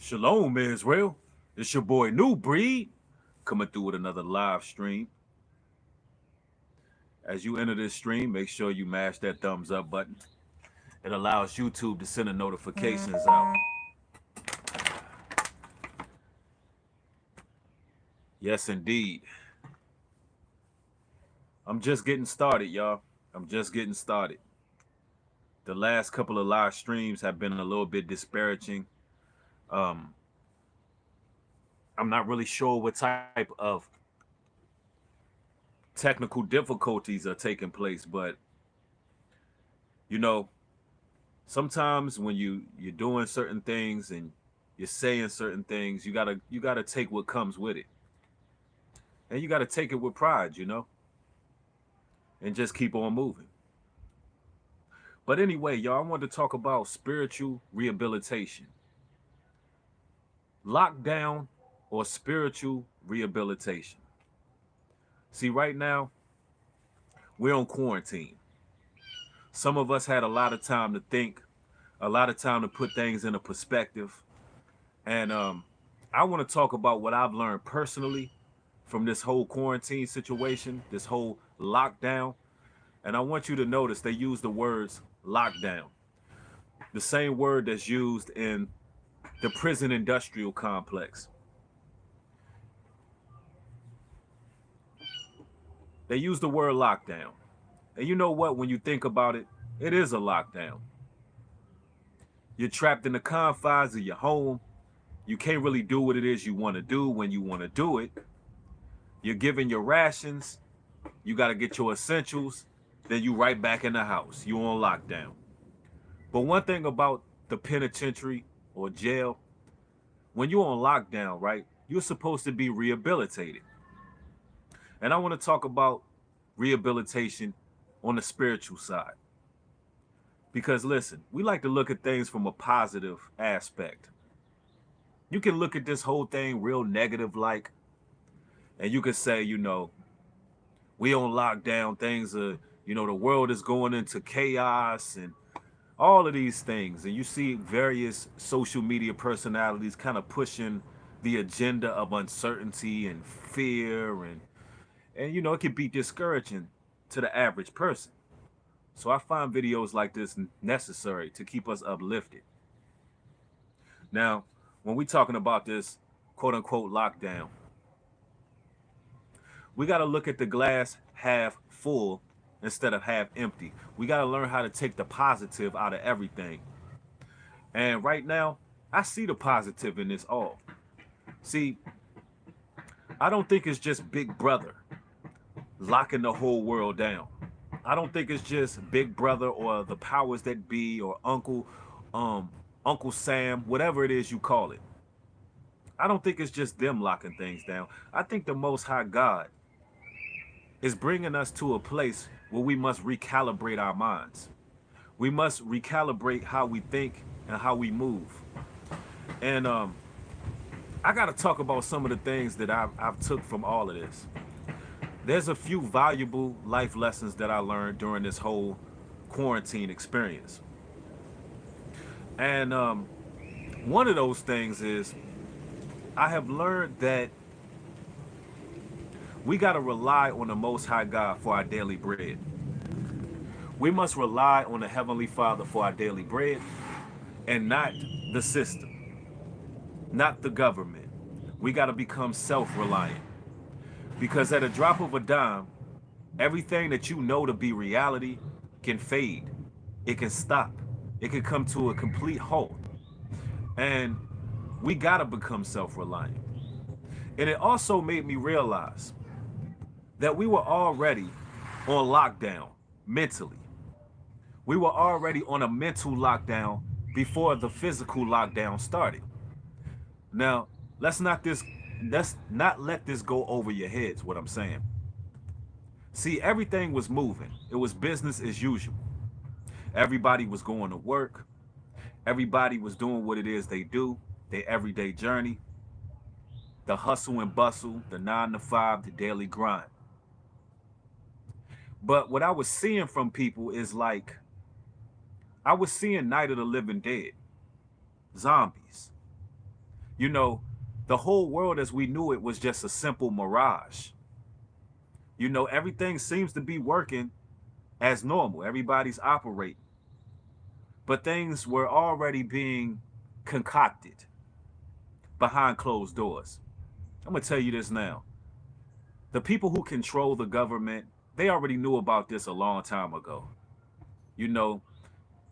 Shalom, Israel. It's your boy New Breed coming through with another live stream. As you enter this stream, make sure you mash that thumbs up button. It allows YouTube to send the notifications out. Yes, indeed. I'm just getting started, y'all. I'm just getting started. The last couple of live streams have been a little bit disparaging. I'm not really sure what type of technical difficulties are taking place, but you know, sometimes when you're doing certain things and you're saying certain things, you gotta take what comes with it, and you gotta take it with pride, and just keep on moving. But anyway, y'all, I wanted to talk about spiritual rehabilitation, lockdown, or spiritual rehabilitation. See, right now we're on quarantine. Some of us had a lot of time to think, a lot of time to put things in a perspective. And I want to talk about what I've learned personally from this whole quarantine situation, this whole lockdown. And I want you to notice they use the words lockdown, the same word that's used in the prison industrial complex. They use the word lockdown. And you know what? When you think about it, it is a lockdown. You're trapped in the confines of your home. You can't really do what it is you want to do when you want to do it. You're given your rations. You got to get your essentials. Then you right back in the house. You on lockdown. But one thing about the penitentiary or jail, when you're on lockdown, right, you're supposed to be rehabilitated. And I want to talk about rehabilitation on the spiritual side. Because listen, we like to look at things from a positive aspect. You can look at this whole thing real negative like, and you can say, we on lockdown, things are, the world is going into chaos and all of these things. And you see various social media personalities kind of pushing the agenda of uncertainty and fear, and it can be discouraging to the average person. So I find videos like this necessary to keep us uplifted. Now, when we're talking about this quote unquote lockdown, we got to look at the glass half full instead of half empty. We got to learn how to take the positive out of everything. And right now, I see the positive in this all. See, I don't think it's just Big Brother locking the whole world down. I don't think it's just Big Brother or the powers that be or Uncle Sam, whatever it is you call it. I don't think it's just them locking things down. I think the Most High God is bringing us to a place where we must recalibrate our minds. We must recalibrate how we think and how we move. And I got to talk about some of the things that I've took from all of this. There's a few valuable life lessons that I learned during this whole quarantine experience. And one of those things is I have learned that we got to rely on the Most High God for our daily bread. We must rely on the Heavenly Father for our daily bread and not the system, not the government. We got to become self-reliant. Because at a drop of a dime, everything that you know to be reality can fade. It can stop. It can come to a complete halt. And we got to become self-reliant. And it also made me realize that we were already on lockdown mentally. We were already on a mental lockdown before the physical lockdown started. Now, let's not let this go over your heads, what I'm saying. See, everything was moving. It was business as usual. Everybody was going to work. Everybody was doing what it is they do, their everyday journey, the hustle and bustle, the 9 to 5, the daily grind. But what I was seeing from people is like, I was seeing Night of the Living Dead, zombies. You know, the whole world as we knew it was just a simple mirage. You know, everything seems to be working as normal. Everybody's operating. But things were already being concocted behind closed doors. I'm going to tell you this now. The people who control the government, they already knew about this a long time ago. You know,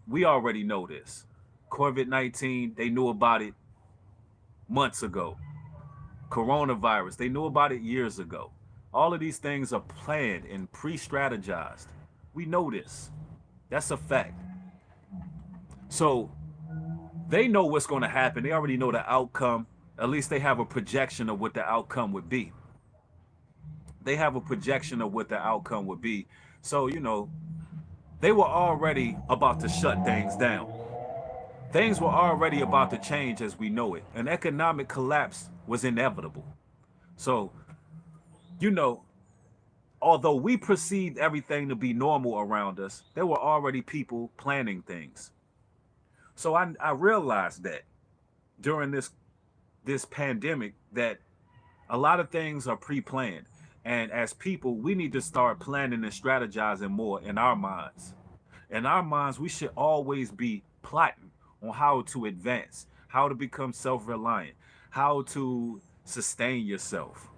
we already know this. COVID-19, they knew about it months ago. Coronavirus, they knew about it years ago. All of these things are planned and pre-strategized. We know this. That's a fact. So they know what's going to happen. They already know the outcome. At least they have a projection of what the outcome would be. They have a projection of what the outcome would be. So, you know, they were already about to shut things down. Things were already about to change as we know it. An economic collapse was inevitable. So, you know, although we perceived everything to be normal around us, there were already people planning things. So I realized that during this pandemic that a lot of things are pre-planned. And as people, we need to start planning and strategizing more in our minds. In our minds, we should always be plotting on how to advance, how to become self-reliant, how to sustain yourself.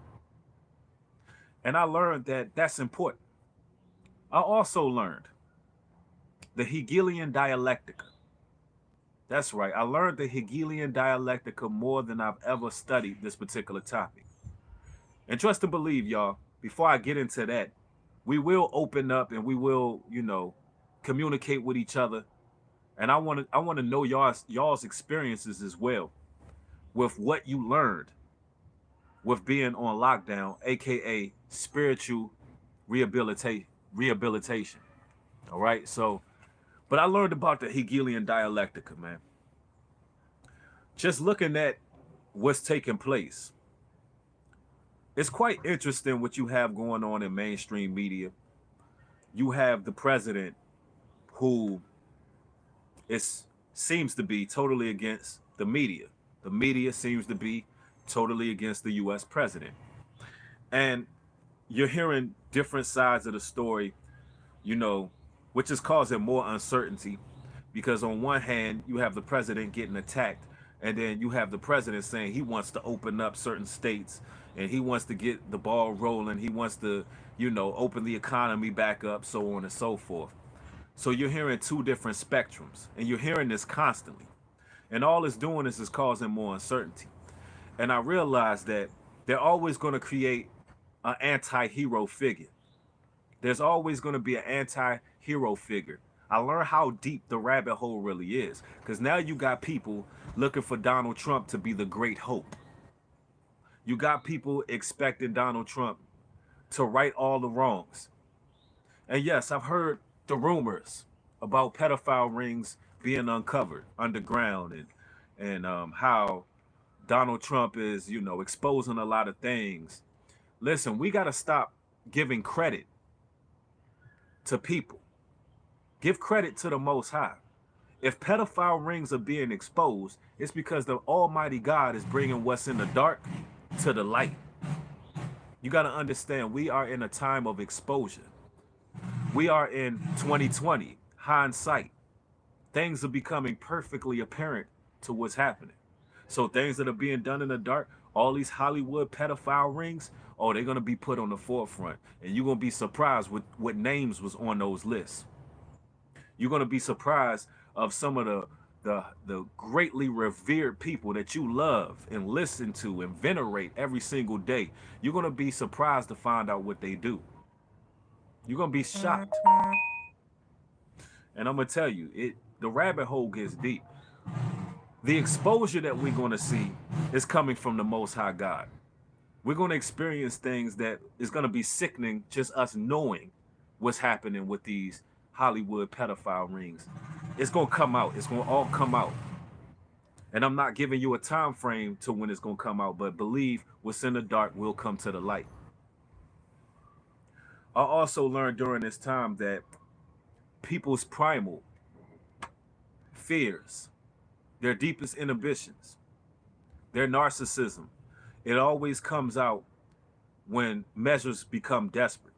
And I learned that that's important. I also learned the Hegelian dialectica. That's right. I learned the Hegelian dialectica more than I've ever studied this particular topic. And trust and believe, y'all, before I get into that, we will open up and we will, you know, communicate with each other. And I want to know y'all's experiences as well with what you learned with being on lockdown, aka spiritual rehabilitation. All right. So, but I learned about the Hegelian dialectica, man. Just looking at what's taking place. It's quite interesting what you have going on in mainstream media. You have the president who seems to be totally against the media. The media seems to be totally against the US president. And you're hearing different sides of the story, you know, which is causing more uncertainty because on one hand, you have the president getting attacked, and then you have the president saying he wants to open up certain states and he wants to get the ball rolling. He wants to, you know, open the economy back up, so on and so forth. So you're hearing two different spectrums, and you're hearing this constantly. And all it's doing is causing more uncertainty. And I realized that they're always going to create an anti-hero figure. There's always going to be an anti-hero figure. I learned how deep the rabbit hole really is, because now you got people looking for Donald Trump to be the great hope. You got people expecting Donald Trump to right all the wrongs. And yes, I've heard the rumors about pedophile rings being uncovered underground, and how Donald Trump is, you know, exposing a lot of things. Listen, we got to stop giving credit to people. Give credit to the Most High. If pedophile rings are being exposed, it's because the Almighty God is bringing what's in the dark to the light. You got to understand, we are in a time of exposure. We are in 2020, hindsight. Things are becoming perfectly apparent to what's happening. So things that are being done in the dark, all these Hollywood pedophile rings, oh, they're going to be put on the forefront. And you're going to be surprised with what names was on those lists. You're going to be surprised of some of the greatly revered people that you love and listen to and venerate every single day. You're going to be surprised to find out what they do. You're going to be shocked. And I'm going to tell you, the rabbit hole gets deep. The exposure that we're going to see is coming from the Most High God. We're going to experience things that is going to be sickening, just us knowing what's happening with these Hollywood pedophile rings. It's going to come out. It's going to all come out. And I'm not giving you a time frame to when it's going to come out, but believe what's in the dark will come to the light. I also learned during this time that people's primal fears, their deepest inhibitions, Their narcissism, it always comes out when measures become desperate.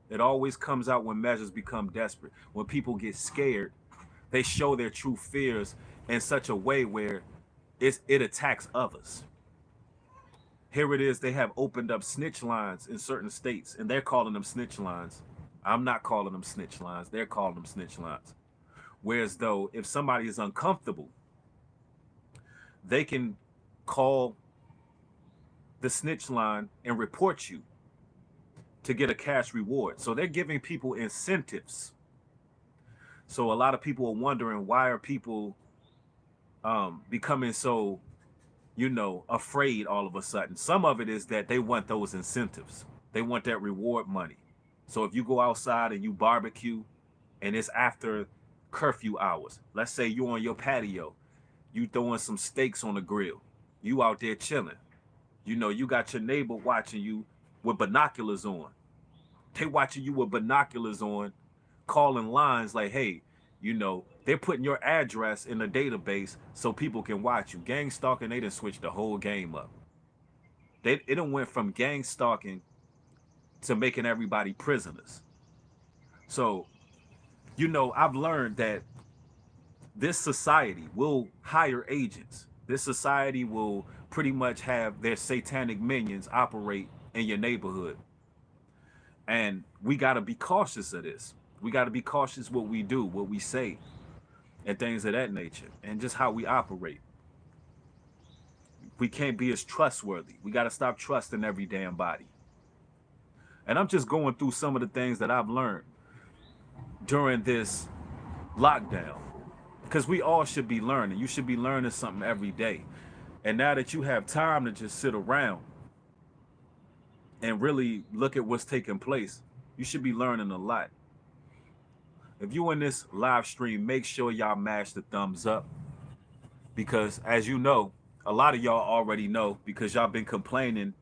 It always comes out when measures become desperate. When people get scared, they show their true fears in such a way where it attacks others. Here it is, they have opened up snitch lines in certain states, and they're calling them snitch lines. I'm not calling them snitch lines. They're calling them snitch lines. Whereas though, if somebody is uncomfortable, they can call the snitch line and report you to get a cash reward. So they're giving people incentives. So a lot of people are wondering, why are people becoming so, afraid all of a sudden? Some of it is that they want those incentives. They want that reward money. So if you go outside and you barbecue and it's after curfew hours, let's say you're on your patio, you throwing some steaks on the grill, you out there chilling, you got your neighbor watching you with binoculars on. They watching you with binoculars on, calling lines like, hey, they're putting your address in the database so people can watch you. Gang stalking, they done switched the whole game up. It done went from gang stalking to making everybody prisoners. So, I've learned that this society will hire agents. This society will pretty much have their satanic minions operate in your neighborhood. And we got to be cautious of this. We got to be cautious what we do, what we say, and things of that nature, and just how we operate. We can't be as trustworthy. We got to stop trusting every damn body. And I'm just going through some of the things that I've learned during this lockdown, because we all should be learning. You should be learning something every day. And now that you have time to just sit around and really look at what's taking place, you should be learning a lot. If you in this live stream, make sure y'all mash the thumbs up, because as you know, a lot of y'all already know, because y'all been complaining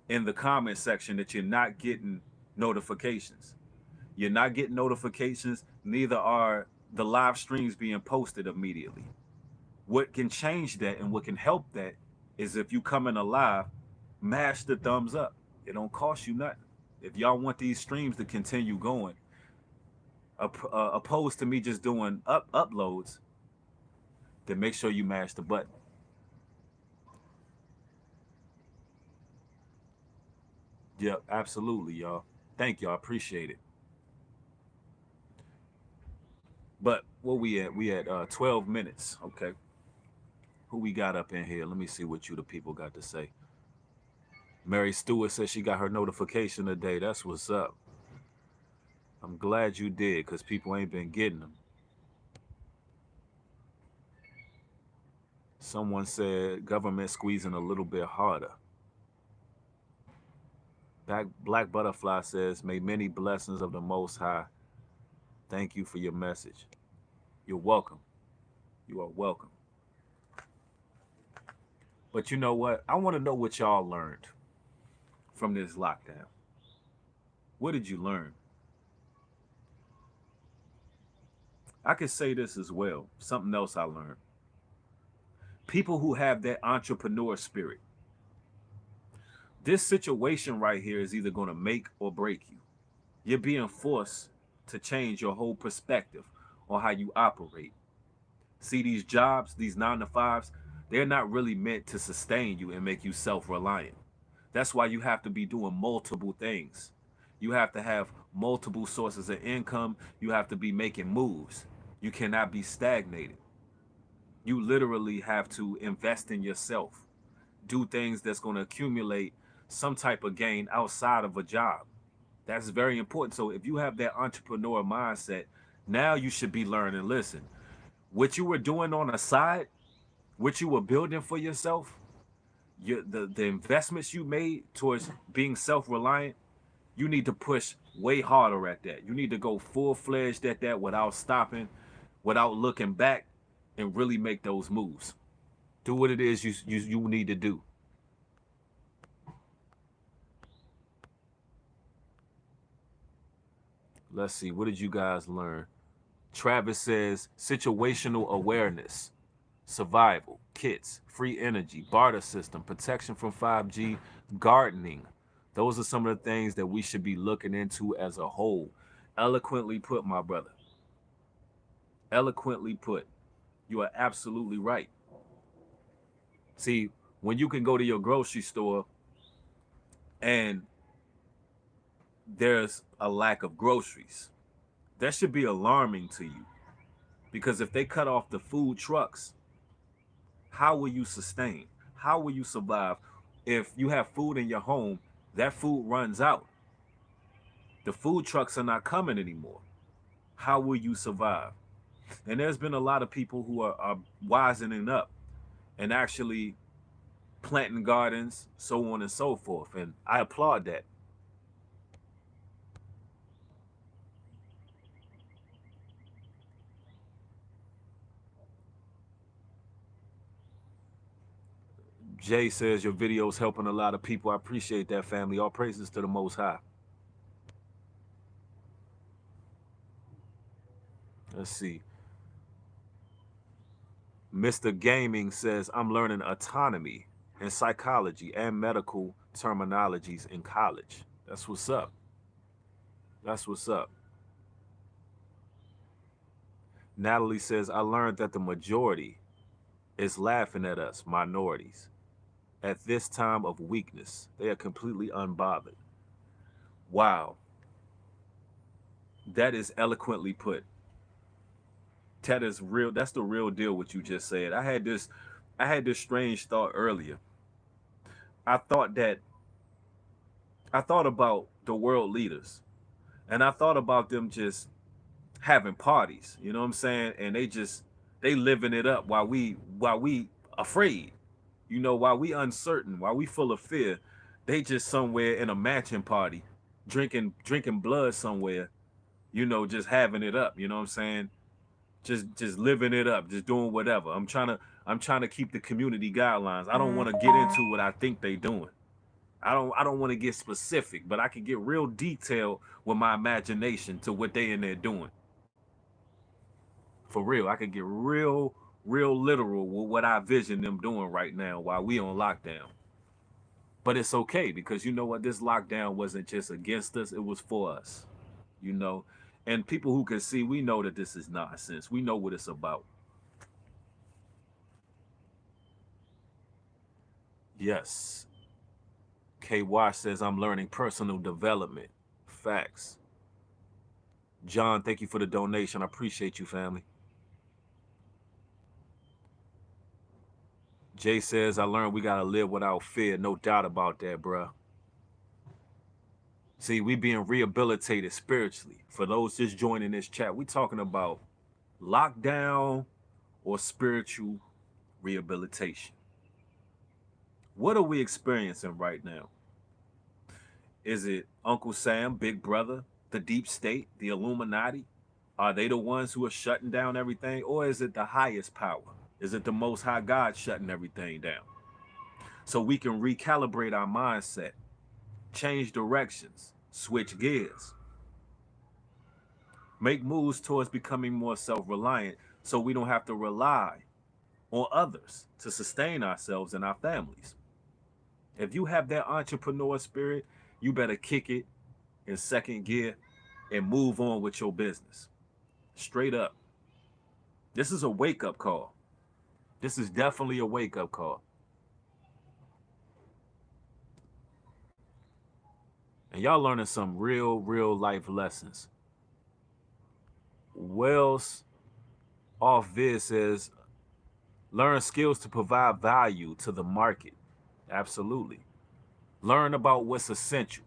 in the comment section that you're not getting notifications. You're not getting notifications, neither are the live streams being posted immediately. What can change that and what can help that is if you come in alive, mash the thumbs up. It don't cost you nothing. If y'all want these streams to continue going, opposed to me just doing uploads, then make sure you mash the button. Yep, absolutely, y'all. Thank y'all. Appreciate it. But what we at? We at 12 minutes. Okay. Who we got up in here? Let me see what you the people got to say. Mary Stewart says she got her notification today. That's what's up. I'm glad you did, because people ain't been getting them. Someone said government squeezing a little bit harder. Black Butterfly says, may many blessings of the Most High. Thank you for your message. You're welcome. You are welcome. But you know what? I want to know what y'all learned from this lockdown. What did you learn? I could say this as well. Something else I learned. People who have that entrepreneur spirit. This situation right here is either going to make or break you. You're being forced to change your whole perspective on how you operate. See, these jobs, these 9-to-5s, they're not really meant to sustain you and make you self-reliant. That's why you have to be doing multiple things. You have to have multiple sources of income. You have to be making moves. You cannot be stagnated. You literally have to invest in yourself. Do things that's going to accumulate some type of gain outside of a job. That's very important. So if you have that entrepreneur mindset, now you should be learning, listen, what you were doing on the side, what you were building for yourself, the investments you made towards being self-reliant, you need to push way harder at that. You need to go full-fledged at that without stopping, without looking back, and really make those moves. Do what it is you need to do. Let's see, what did you guys learn? Travis says situational awareness, survival, kits, free energy, barter system, protection from 5G, gardening. Those are some of the things that we should be looking into as a whole. Eloquently put, my brother. Eloquently put. You are absolutely right. See, when you can go to your grocery store and there's a lack of groceries, that should be alarming to you. Because if they cut off the food trucks, how will you sustain? How will you survive? If you have food in your home, that food runs out. The food trucks are not coming anymore. How will you survive? And there's been a lot of people who are wisening up and actually planting gardens, so on and so forth. And I applaud that. Jay says your video's helping a lot of people. I appreciate that, family. All praises to the Most High. Let's see. Mr. Gaming says, I'm learning autonomy and psychology and medical terminologies in college. That's what's up. That's what's up. Natalie says, I learned that the majority is laughing at us, minorities. At this time of weakness, they are completely unbothered. Wow. That is eloquently put. That is real. That's the real deal what you just said. I had this strange thought earlier. I thought about the world leaders, and I thought about them just having parties, you know what I'm saying? And they living it up while we afraid. You know, while we uncertain, while we full of fear, they just somewhere in a matching party, drinking blood somewhere, you know, just having it up, you know what I'm saying? Just living it up, just doing whatever. I'm trying to keep the community guidelines. I don't want to get into what I think they doing. I don't want to get specific, but I can get real detailed with my imagination to what they in there doing. For real, I could get real literal with what I vision them doing right now while we on lockdown. But it's okay, because you know what? This lockdown wasn't just against us, it was for us. You know? And people who can see, we know that this is nonsense. We know what it's about. Yes. K. Wash says, I'm learning personal development. Facts. John, thank you for the donation. I appreciate you, family. Jay says, I learned we got to live without fear. No doubt about that, bruh. See, we being rehabilitated spiritually. For those just joining this chat, we talking about lockdown or spiritual rehabilitation. What are we experiencing right now? Is it Uncle Sam, Big Brother, the deep state, the Illuminati? Are they the ones who are shutting down everything? Or is it the highest power? Is it the Most High God shutting everything down? So we can recalibrate our mindset, change directions, switch gears, make moves towards becoming more self-reliant so we don't have to rely on others to sustain ourselves and our families. If you have that entrepreneur spirit, you better kick it in second gear and move on with your business. Straight up. This is a wake-up call. This is definitely a wake-up call. And y'all learning some real life lessons. Wells off Viz says, learn skills to provide value to the market. Absolutely. Learn about what's essential.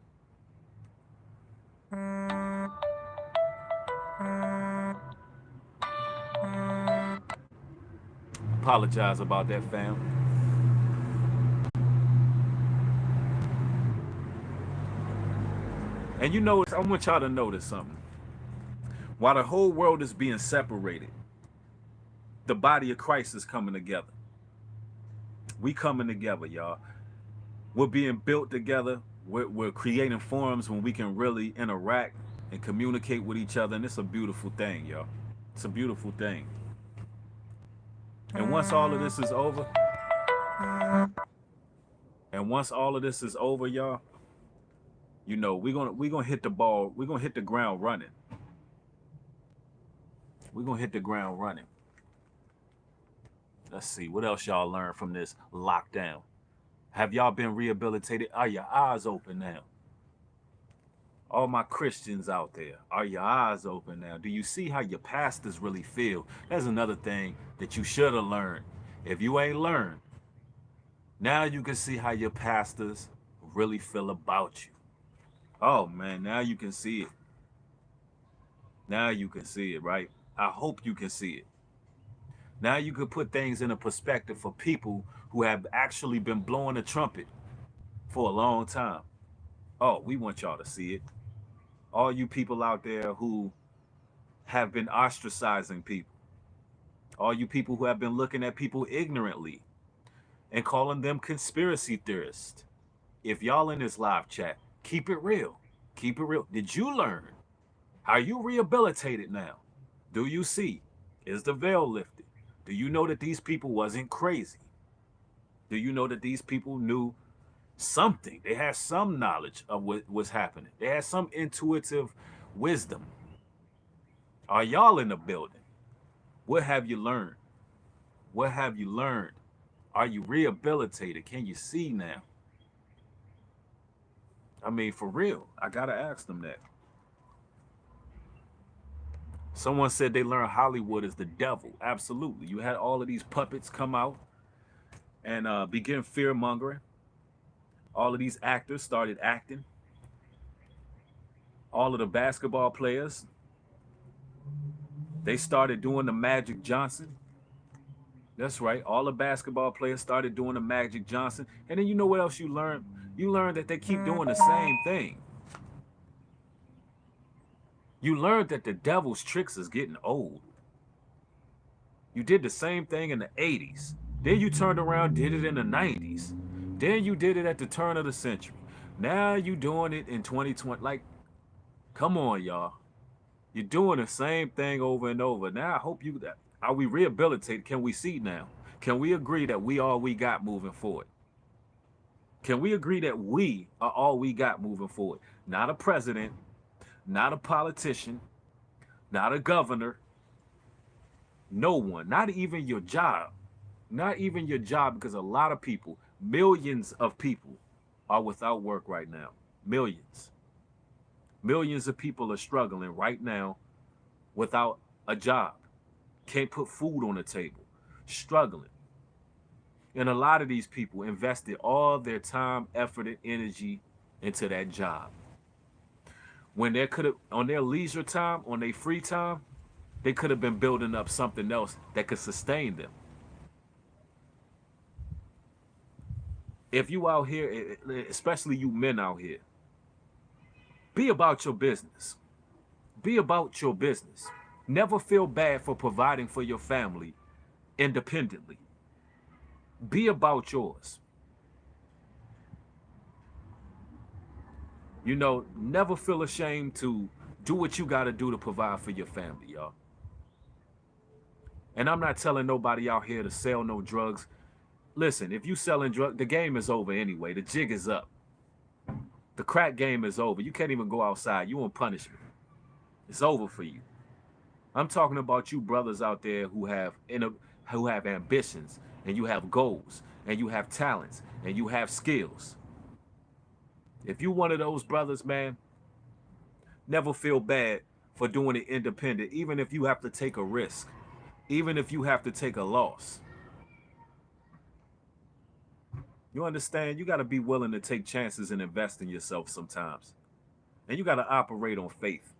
Apologize about that, fam. And you know, I want y'all to notice something. While the whole world is being separated, the body of Christ is coming together. We coming together, y'all. We're being built together. We're creating forums when we can really interact and communicate with each other. And it's a beautiful thing, y'all. It's a beautiful thing. And once all of this is over, And once all of this is over, y'all, you know, we're gonna hit the ball, we're gonna hit the ground running. We're gonna hit the ground running. Let's see, what else y'all learned from this lockdown? Have y'all been rehabilitated? Are your eyes open now? All my Christians out there, are your eyes open now? Do you see how your pastors really feel? That's another thing that you should have learned. If you ain't learned, now you can see how your pastors really feel about you. Oh man, now you can see it. Now you can see it, right? I hope you can see it. Now you can put things in a perspective for people who have actually been blowing a trumpet for a long time. Oh, we want y'all to see it. All you people out there who have been ostracizing people, all you people who have been looking at people ignorantly and calling them conspiracy theorists. If y'all in this live chat, keep it real. Keep it real. Did you learn? Are you rehabilitated now? Do you see? Is the veil lifted? Do you know that these people wasn't crazy? Do you know that these people knew something? They had some knowledge of what was happening. They had some intuitive wisdom. Are y'all in the building? What have you learned? What have you learned? Are you rehabilitated? Can you see now? I mean, for real, I gotta ask them that. Someone said they learned Hollywood is the devil. Absolutely. You had all of these puppets come out and begin fear mongering. All of these actors started acting. All of the basketball players, they started doing the Magic Johnson. That's right. All the basketball players started doing the Magic Johnson. And then you know what else you learned? You learned that they keep doing the same thing. You learned that the devil's tricks is getting old. You did the same thing in the 80s. Then you turned around, did it in the 90s. Then you did it at the turn of the century. Now you doing it in 2020. Like, come on, y'all. You're doing the same thing over and over. Now I hope you, are we rehabilitated? Can we see now? Can we agree that we all we got moving forward? Can we agree that we are all we got moving forward? Not a president, not a politician, not a governor, no one, not even your job. Not even your job, because a lot of people, millions of people are without work right now. Millions. Millions of people are struggling right now without a job. Can't put food on the table. Struggling. And a lot of these people invested all their time, effort, and energy into that job. When they could have, on their leisure time, on their free time, they could have been building up something else that could sustain them. If you out here, especially you men out here, be about your business. Be about your business. Never feel bad for providing for your family independently. Be about yours. You know, never feel ashamed to do what you got to do to provide for your family, y'all. And I'm not telling nobody out here to sell no drugs. Listen, if you selling drugs, the game is over anyway. The jig is up. The crack game is over. You can't even go outside. You on punishment. It's over for you. I'm talking about you brothers out there who have ambitions, and you have goals, and you have talents, and you have skills. If you one of those brothers, man, never feel bad for doing it independent, even if you have to take a risk, even if you have to take a loss. You understand? You got to be willing to take chances and invest in yourself sometimes. And you got to operate on faith.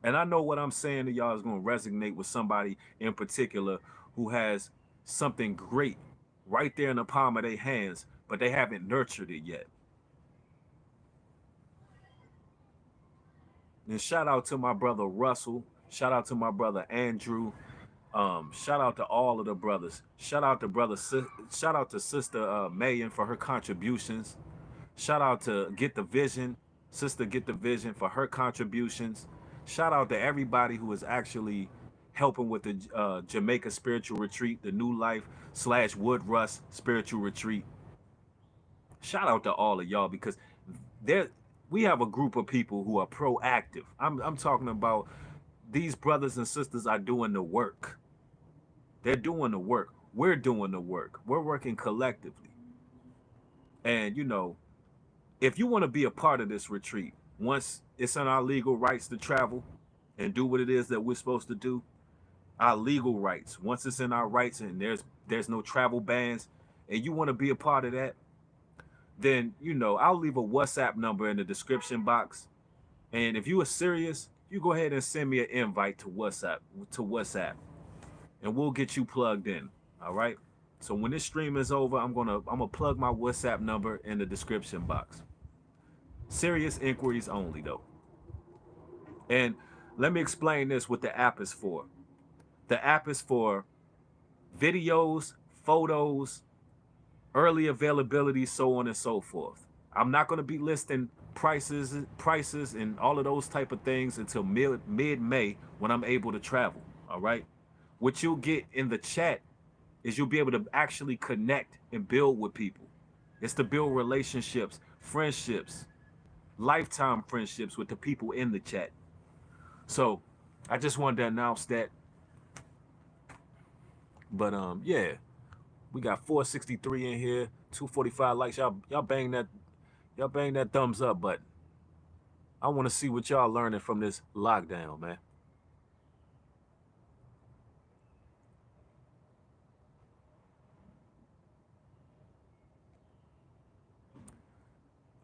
And I know what I'm saying to y'all is going to resonate with somebody in particular who has something great right there in the palm of their hands, but they haven't nurtured it yet. And shout out to my brother Russell. Shout out to my brother Andrew. Shout out to all of the brothers. Shout out to Sister Mayan for her contributions. Shout out to Get the Vision, Sister Get the Vision for her contributions. Shout out to everybody who is actually helping with the Jamaica Spiritual Retreat, the New Life / Wood Rust Spiritual Retreat. Shout out to all of y'all because there we have a group of people who are proactive. I'm talking about these brothers and sisters are doing the work. They're doing the work. We're doing the work. We're working collectively. And if you want to be a part of this retreat, once it's in our legal rights to travel and do what it is that we're supposed to do, our legal rights, once it's in our rights and there's no travel bans, and you want to be a part of that, then I'll leave a WhatsApp number in the description box. And if you are serious, you go ahead and send me an invite to WhatsApp, and we'll get you plugged in. All right. So when this stream is over, I'm gonna plug my WhatsApp number in the description box. Serious inquiries only, though. And let me explain this what the app is for. The app is for videos, photos, early availability, so on and so forth. I'm not going to be listing prices and all of those type of things until mid-May when I'm able to travel. All right. What you'll get in the chat is you'll be able to actually connect and build with people. It's to build relationships, friendships, lifetime friendships with the people in the chat. So I just wanted to announce that. But yeah, we got 463 in here, 245 likes. Y'all bang that thumbs up button. I want to see what y'all learning from this lockdown, man.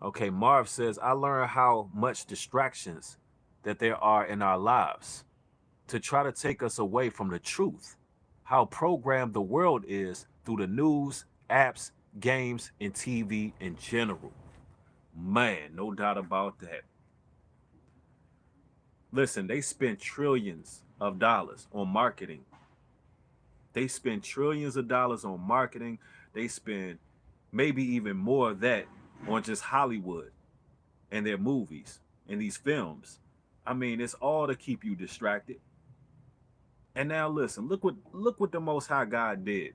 Okay, Marv says, I learned how much distractions that there are in our lives to try to take us away from the truth, how programmed the world is through the news, apps, games, and TV in general. Man, no doubt about that. Listen, they spend trillions of dollars on marketing. They spend trillions of dollars on marketing. They spend maybe even more of that on just Hollywood and their movies and these films. I mean, it's all to keep you distracted. And now listen, look what the Most High God did.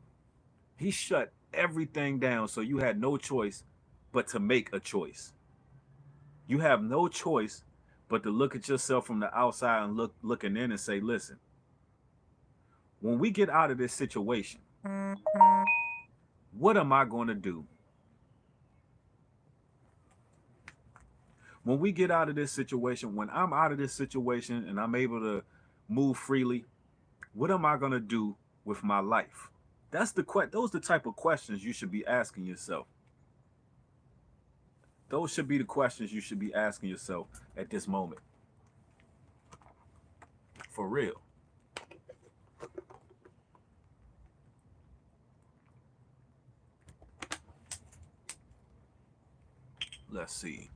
He shut everything down so you had no choice but to make a choice. You have no choice but to look at yourself from the outside and looking in and say, listen, when we get out of this situation, what am I going to do? When we get out of this situation, when I'm out of this situation and I'm able to move freely, what am I going to do with my life? Those are the type of questions you should be asking yourself. Those should be the questions you should be asking yourself at this moment. For real. Let's see.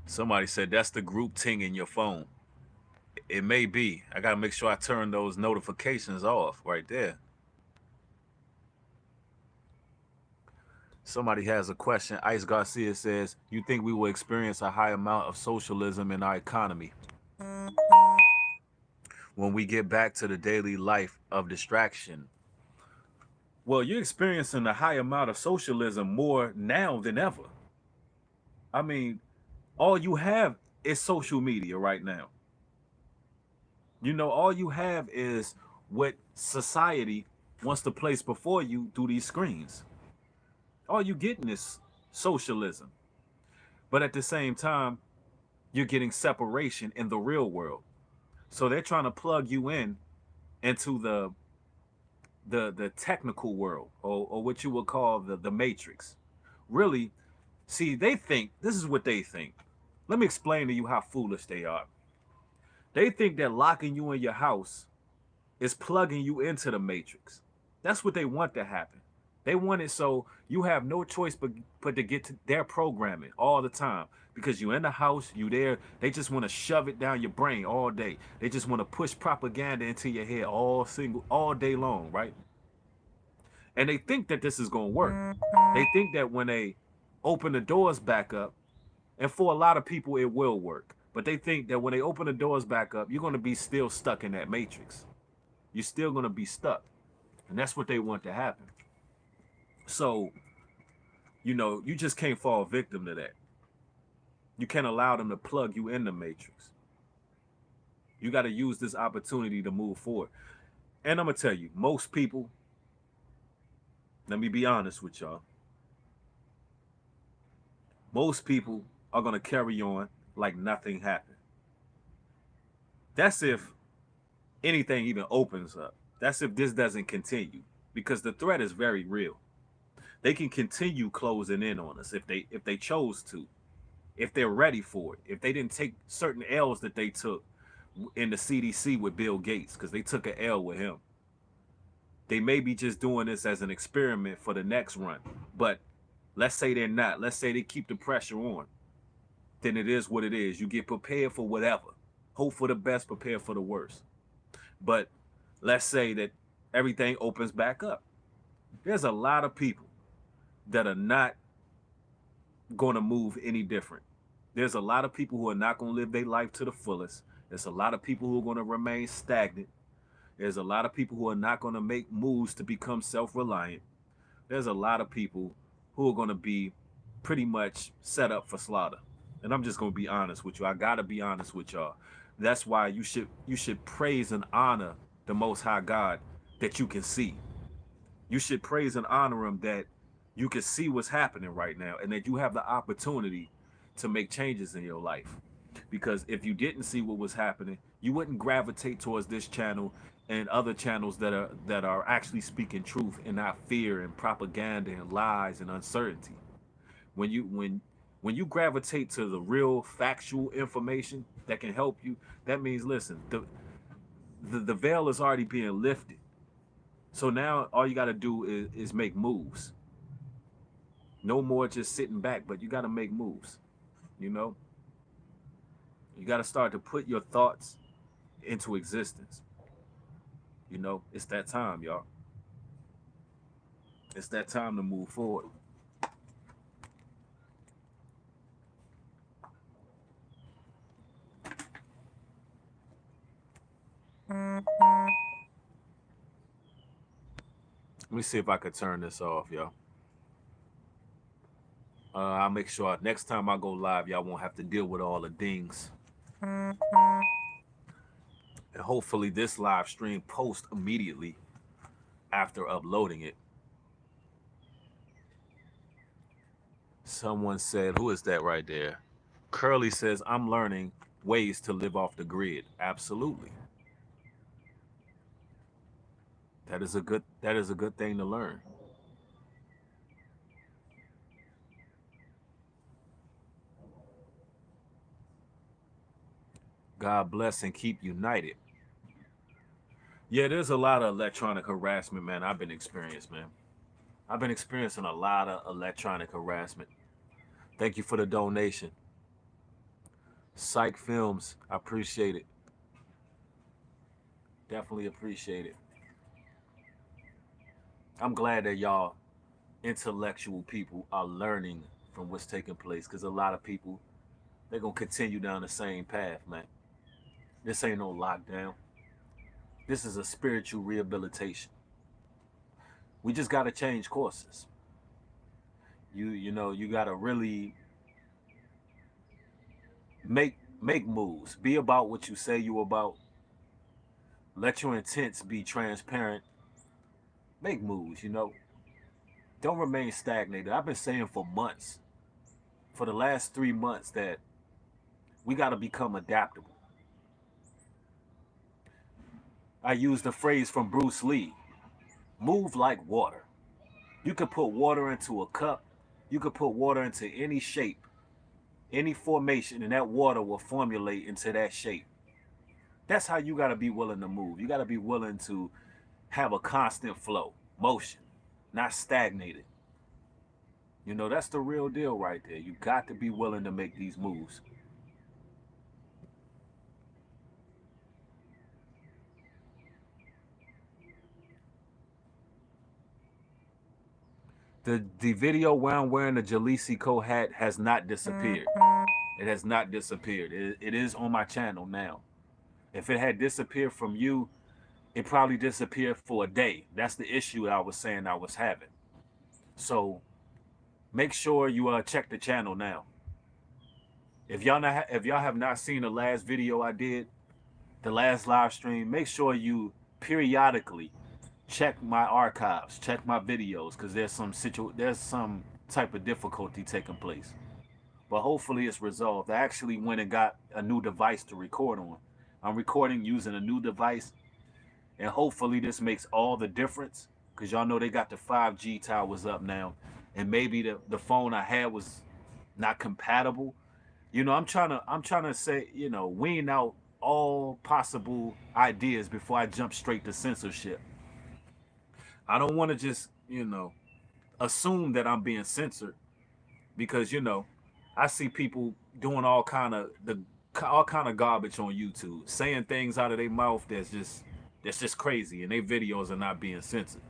Somebody said that's the group ting in your phone. It may be. I got to make sure I turn those notifications off right there. Somebody has a question. Ice Garcia says, you think we will experience a high amount of socialism in our economy when we get back to the daily life of distraction? Well, you're experiencing a high amount of socialism more now than ever. I mean, all you have is social media right now. All you have is what society wants to place before you through these screens. All you getting is socialism. But at the same time, you're getting separation in the real world. So they're trying to plug you into the technical world, or what you would call the matrix. Really, see, they think, this is what they think. Let me explain to you how foolish they are. They think that locking you in your house is plugging you into the matrix. That's what they want to happen. They want it so you have no choice but to get to their programming all the time. Because you're in the house, you there, they just want to shove it down your brain all day. They just want to push propaganda into your head all day long, right? And they think that this is going to work. They think that when they open the doors back up. And for a lot of people, it will work. But they think that when they open the doors back up, you're going to be still stuck in that matrix. You're still going to be stuck. And that's what they want to happen. So, you just can't fall victim to that. You can't allow them to plug you in the matrix. You got to use this opportunity to move forward. And I'm going to tell you, most people, let me be honest with y'all, most people are going to carry on like nothing happened. That's if anything even opens up. That's if this doesn't continue, because the threat is very real. They can continue closing in on us if they chose to, if they're ready for it, if they didn't take certain L's that they took in the CDC with Bill Gates, because they took an L with him. They may be just doing this as an experiment for the next run. But let's say they're not. Let's say they keep the pressure on. Then it is what it is. You get prepared for whatever. Hope for the best, prepare for the worst. But let's say that everything opens back up. There's a lot of people that are not going to move any different. There's a lot of people who are not going to live their life to the fullest. There's a lot of people who are going to remain stagnant. There's a lot of people who are not going to make moves to become self-reliant. There's a lot of people who are going to be pretty much set up for slaughter. And I'm just going to be honest with you. I got to be honest with y'all. That's why you should praise and honor the Most High God that you can see. You should praise and honor him that you can see what's happening right now and that you have the opportunity to make changes in your life. Because if you didn't see what was happening, you wouldn't gravitate towards this channel and other channels that are actually speaking truth and not fear and propaganda and lies and uncertainty. When you gravitate to the real factual information that can help you, that means, listen, the veil is already being lifted. So now all you got to do is make moves. No more just sitting back, but you got to make moves. You got to start to put your thoughts into existence. It's that time, y'all. It's that time to move forward. Let me see if I could turn this off, y'all. I'll make sure next time I go live, y'all won't have to deal with all the dings. And hopefully this live stream posts immediately after uploading it. Someone said, who is that right there? Curly says, I'm learning ways to live off the grid. Absolutely. That is a good thing to learn. God bless and keep united. Yeah, there's a lot of electronic harassment, man. I've been experiencing a lot of electronic harassment. Thank you for the donation. Psych Films, I appreciate it. Definitely appreciate it. I'm glad that y'all intellectual people are learning from what's taking place, because a lot of people, they're going to continue down the same path, man. This ain't no lockdown. This is a spiritual rehabilitation. We just got to change courses. You got to really make moves. Be about what you say you about. Let your intents be transparent. Make moves, Don't remain stagnated. I've been saying for months, for the last 3 months, that we got to become adaptable. I used the phrase from Bruce Lee, move like water. You could put water into a cup. You could put water into any shape, any formation, and that water will formulate into that shape. That's how you got to be willing to move. You got to be willing to have a constant flow, motion, not stagnated. That's the real deal right there. You got to be willing to make these moves. The video where I'm wearing the Jalisco hat has not disappeared. It has not disappeared. It is on my channel now. If it had disappeared from you, it probably disappeared for a day. That's the issue I was saying I was having. So make sure you check the channel now. If y'all have not seen the last video I did, the last live stream, make sure you periodically check my archives, check my videos, because there's some type of difficulty taking place. But hopefully it's resolved. I actually went and got a new device to record on. I'm recording using a new device, and hopefully this makes all the difference, because y'all know they got the 5G towers up now, and maybe the phone I had was not compatible. You know, I'm trying to say, you know, wean out all possible ideas before I jump straight to censorship. I don't want to just, you know, assume that I'm being censored, because, you know, I see people doing all kind of garbage on YouTube, saying things out of their mouth that's just crazy, and their videos are not being censored.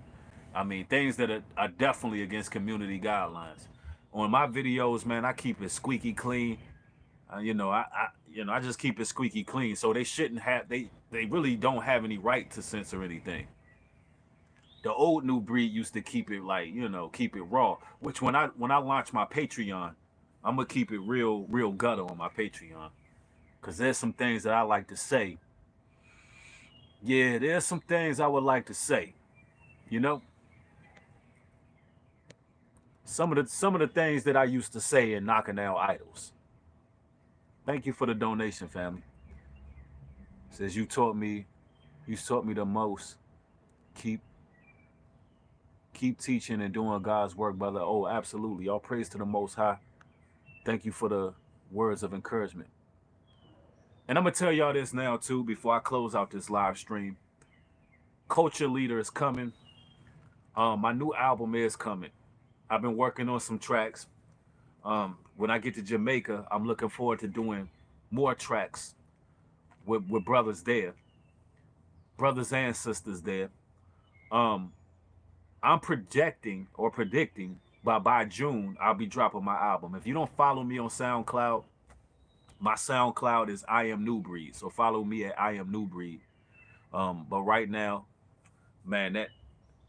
I mean, things that are definitely against community guidelines. On my videos, man, I keep it squeaky clean. You know, I just keep it squeaky clean. So they shouldn't have, they really don't have any right to censor anything. The old New Breed used to keep it, like, you know, keep it raw. Which when I launch my Patreon, I'm gonna keep it real gutter on my Patreon, because there's some things that I like to say. Yeah, there's some things I would like to say. You know, some of the things that I used to say in knocking down idols. Thank you for the donation, family. Says you taught me the most. Keep teaching and doing God's work, brother. Oh, absolutely. All praise to the Most High. Thank you for the words of encouragement. And I'm gonna tell y'all this now too, before I close out this live stream. Culture Leader is coming. My new album is coming. I've been working on some tracks. When I get to Jamaica, I'm looking forward to doing more tracks with brothers there, brothers and sisters there. I'm predicting by June I'll be dropping my album. If you don't follow me on SoundCloud, my SoundCloud is I Am New Breed. So follow me at I Am New Breed. But right now, man,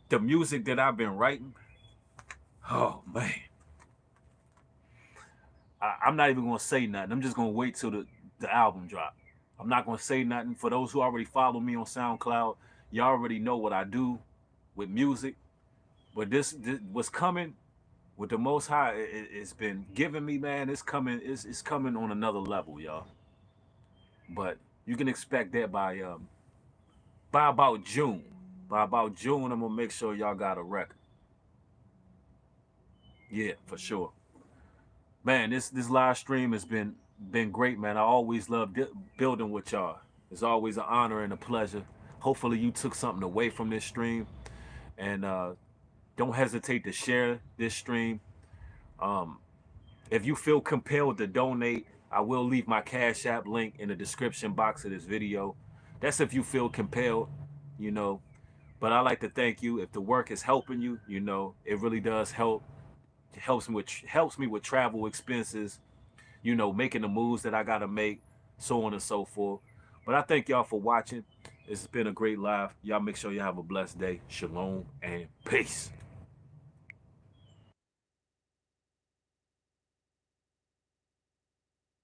the music that I've been writing, oh man. I'm not even gonna say nothing. I'm just gonna wait till the album drop. I'm not gonna say nothing. For those who already follow me on SoundCloud, you already know what I do with music. But this what's coming with the Most High, it's been giving me, man. It's coming on another level, y'all. But you can expect that by about June. By about June, I'm gonna make sure y'all got a record. Yeah, for sure. Man, this live stream has been great, man. I always love building with y'all. It's always an honor and a pleasure. Hopefully you took something away from this stream, and don't hesitate to share this stream. If you feel compelled to donate, I will leave my Cash App link in the description box of this video. That's if you feel compelled, you know. But I like to thank you. If the work is helping you, you know, it really does help. It helps me with travel expenses, you know, making the moves that I gotta make, so on and so forth. But I thank y'all for watching. It's been a great live. Y'all make sure you have a blessed day. Shalom and peace.